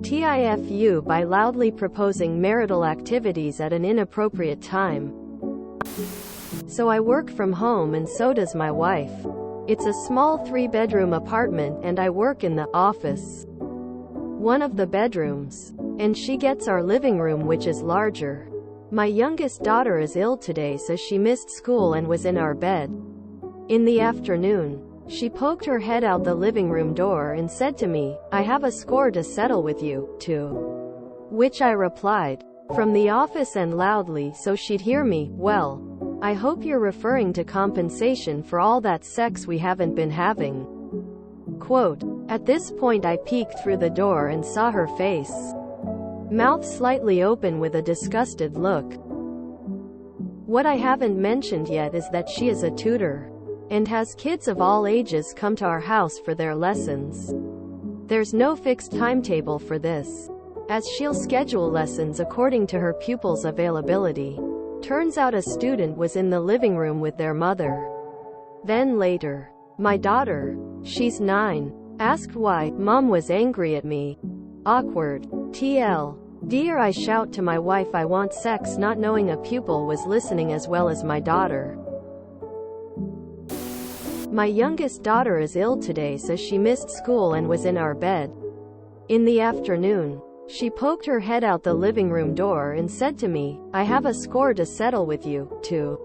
TIFU by loudly proposing marital activities at an inappropriate time. So I work from home and so does my wife. It's a small 3-bedroom apartment and I work in the office, one of the bedrooms, and she gets our living room, which is larger. My youngest daughter is ill today, so she missed school and was in our bed. In the afternoon, she poked her head out the living room door and said to me, "I have a score to settle with you," to which I replied, from the office and loudly so she'd hear me, "Well, I hope you're referring to compensation for all that sex we haven't been having." Quote. At this point I peeked through the door and saw her face, mouth slightly open with a disgusted look. What I haven't mentioned yet is that she is a tutor and has kids of all ages come to our house for their lessons. There's no fixed timetable for this, as she'll schedule lessons according to her pupils' availability. Turns out a student was in the living room with their mother. Then later, my daughter, she's 9, asked why Mom was angry at me. Awkward. TL. Dear, I shout to my wife I want sex, not knowing a pupil was listening as well as my daughter. My youngest daughter is ill today, so she missed school and was in our bed. In the afternoon, she poked her head out the living room door and said to me, "I have a score to settle with you," to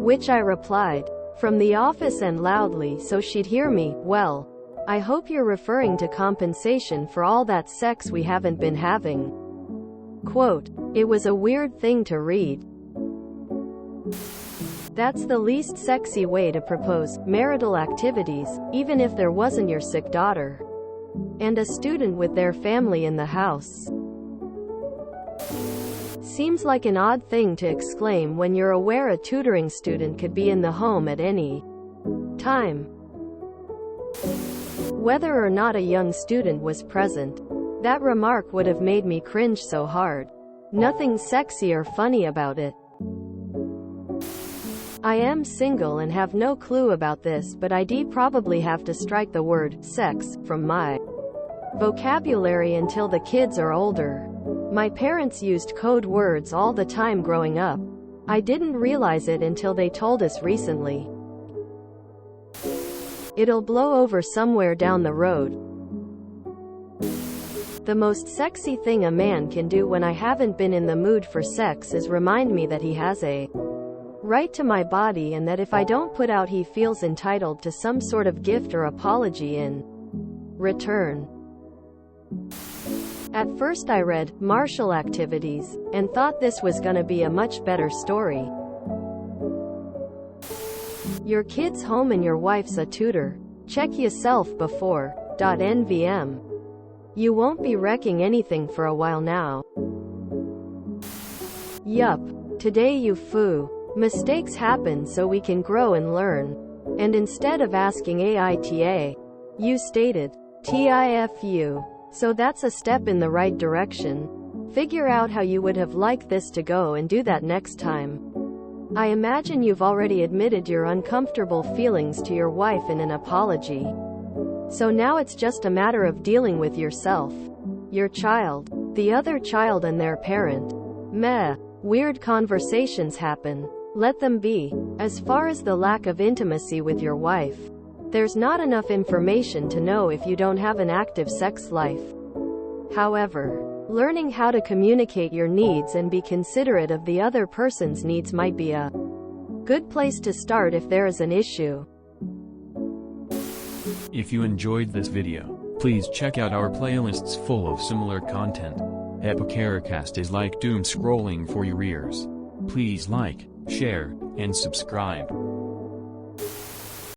which I replied, from the office and loudly so she'd hear me, "Well, I hope you're referring to compensation for all that sex we haven't been having." Quote. It was a weird thing to read. That's the least sexy way to propose marital activities, even if there wasn't your sick daughter and a student with their family in the house. Seems like an odd thing to exclaim when you're aware a tutoring student could be in the home at any time. Whether or not a young student was present, that remark would have made me cringe so hard. Nothing sexy or funny about it. I am single and have no clue about this, but I'd probably have to strike the word sex from my vocabulary until the kids are older. My parents used code words all the time growing up. I didn't realize it until they told us recently. It'll blow over somewhere down the road. The most sexy thing a man can do when I haven't been in the mood for sex is remind me that he has a right to my body, and that if I don't put out he feels entitled to some sort of gift or apology in return. At first I read marital activities and thought this was gonna be a much better story. Your kid's home and your wife's a tutor. Check yourself before. NVM. You won't be wrecking anything for a while now. Yup. Today you foo. Mistakes happen so we can grow and learn. And instead of asking AITA, you stated TIFU. So that's a step in the right direction. Figure out how you would have liked this to go and do that next time. I imagine you've already admitted your uncomfortable feelings to your wife in an apology. So now it's just a matter of dealing with yourself, your child, the other child and their parent. Meh. Weird conversations happen. Let them be. As far as the lack of intimacy with your wife, there's not enough information to know if you don't have an active sex life. However, learning how to communicate your needs and be considerate of the other person's needs might be a good place to start if there is an issue. If you enjoyed this video, please check out our playlists full of similar content. Epicaricast is like doom scrolling for your ears. Please like, share, and subscribe.